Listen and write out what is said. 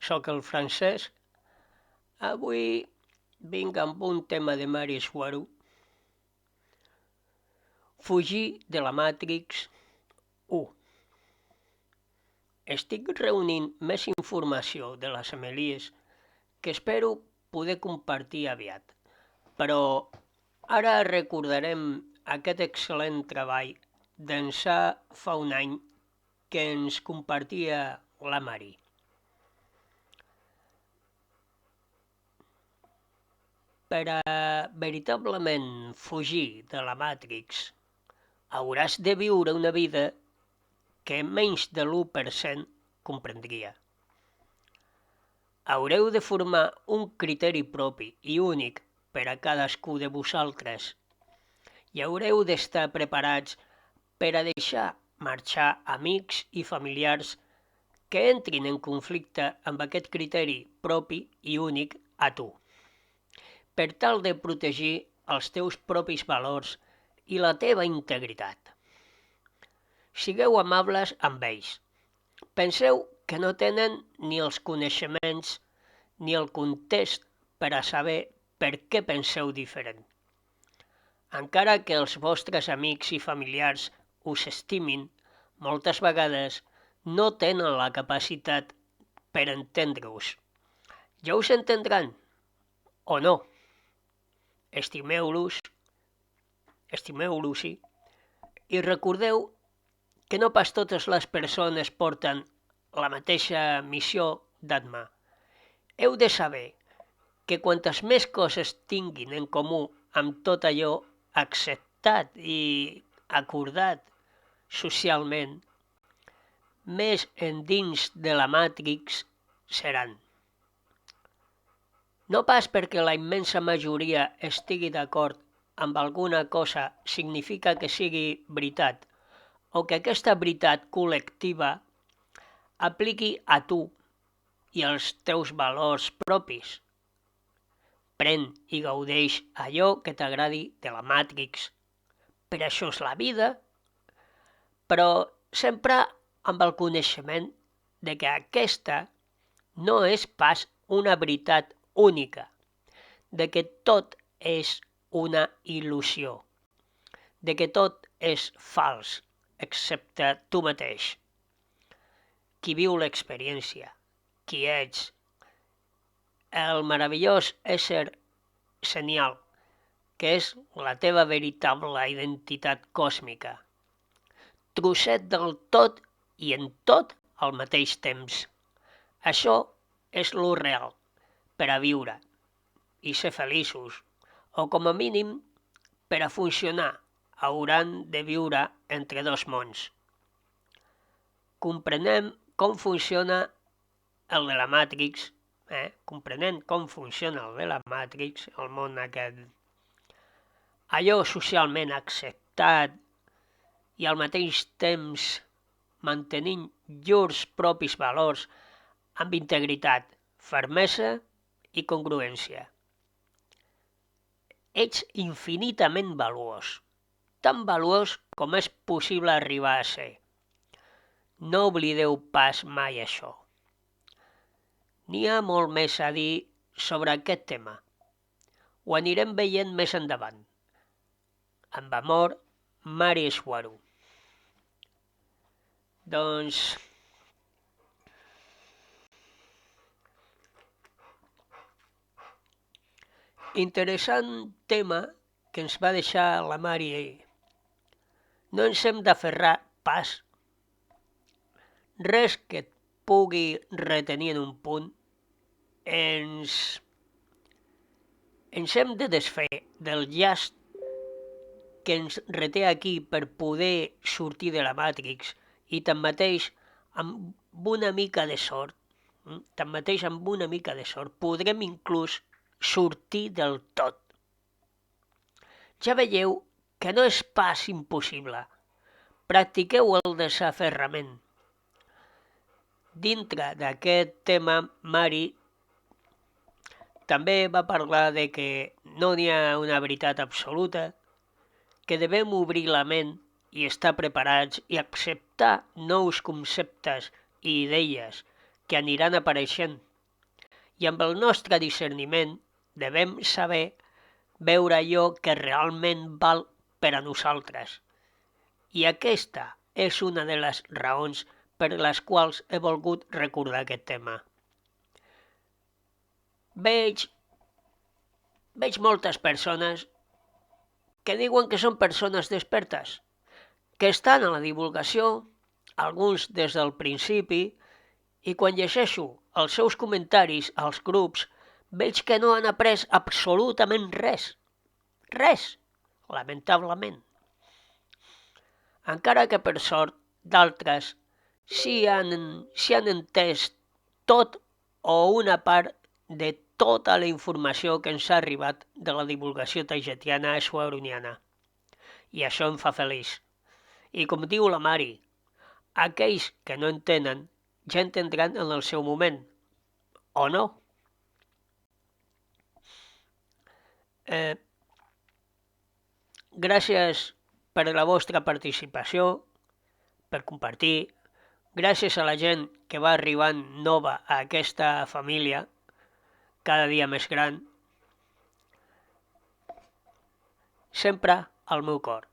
Soc el Francesc. Avui vinc amb un tema de Mari Suaro. Fugir de la Matrix 1. Estic reunint més informació de les Amelies que espero poder compartir aviat, però ara recordarem aquest excel·lent treball d'ençà fa un any que ens compartia la Mari. Per a veritablement fugir de la Matrix, hauràs de viure una vida que menys de l'1% comprendria. Haureu de formar un criteri propi i únic per a cadascú de vosaltres i haureu d'estar preparats per a deixar marxar amics i familiars que entrin en conflicte amb aquest criteri propi i únic a tu, per tal de protegir els teus propis valors i la teva integritat. Sigueu amables amb ells. Penseu que no tenen ni els coneixements ni el context per a saber per què penseu diferent. Encara que els vostres amics i familiars us estimin, moltes vegades no tenen la capacitat per entendre-us. Ja us entendran, o no. Estimeu-los i recordeu que no pas totes les persones porten la mateixa missió d'ànima. Heu de saber que quantes més coses tinguin en comú amb tot allò acceptat i acordat socialment, més endins de la Matrix seran. No pas perquè la immensa majoria estigui d'acord amb alguna cosa significa que sigui veritat, o que aquesta veritat col·lectiva apliqui a tu i als teus valors propis. Pren i gaudeix allò que t'agradi de la Matrix. Per això és la vida, però sempre amb el coneixement de que aquesta no és pas una veritat única, de que tot és una il·lusió, de que tot és fals, excepte tu mateix. Qui viu l'experiència, qui ets, el meravellós ésser genial, que és la teva veritable identitat còsmica. Trosset del tot i en tot al mateix temps. Això és lo real per a viure i ser feliços, o com a mínim per a funcionar hauran de viure entre dos mons. Comprenem com funciona el de la Matrix, comprenent com funciona el de la Matrix, el món aquest, allò socialment acceptat i al mateix temps mantenint llurs propis valors amb integritat, fermesa i congruència. Ets infinitament valuós, tan valuós com és possible arribar a ser. No oblideu pas mai això. N'hi ha molt més a dir sobre aquest tema. Ho anirem veient més endavant. Amb amor, Mari Suaro. Doncs interessant tema que ens va deixar la Mari. No ens hem d'aferrar pas. Res que et pugui retenir en un punt. Ens hem de desfer del llast que ens reté aquí per poder sortir de la Matrix i tanmateix amb una mica de sort, podrem inclús sortir del tot. Ja veieu que no és pas impossible. Practiqueu el desaferrament. Dintre d'aquest tema, Mari també va parlar de que no n'hi ha una veritat absoluta, que devem obrir la ment i estar preparats i acceptar nous conceptes i idees que aniran apareixent i amb el nostre discerniment devem saber veure allò que realment val per a nosaltres. I aquesta és una de les raons per les quals he volgut recordar aquest tema. Veig moltes persones que diuen que són persones despertes, que estan a la divulgació, alguns des del principi, i quan llegeixo els seus comentaris als grups veig que no han après absolutament res. Res, lamentablement. Encara que per sort d'altres sí han entès tot o una part de tota la informació que ens ha arribat de la divulgació taigetiana schweuruniana. I això em fa feliç. I com diu la Mari, aquells que no entenen ja entendran en el seu moment, o no? Gràcies per la vostra participació, per compartir. Gràcies a la gent que va arribant nova a aquesta família, cada dia més gran. Sempre al meu cor.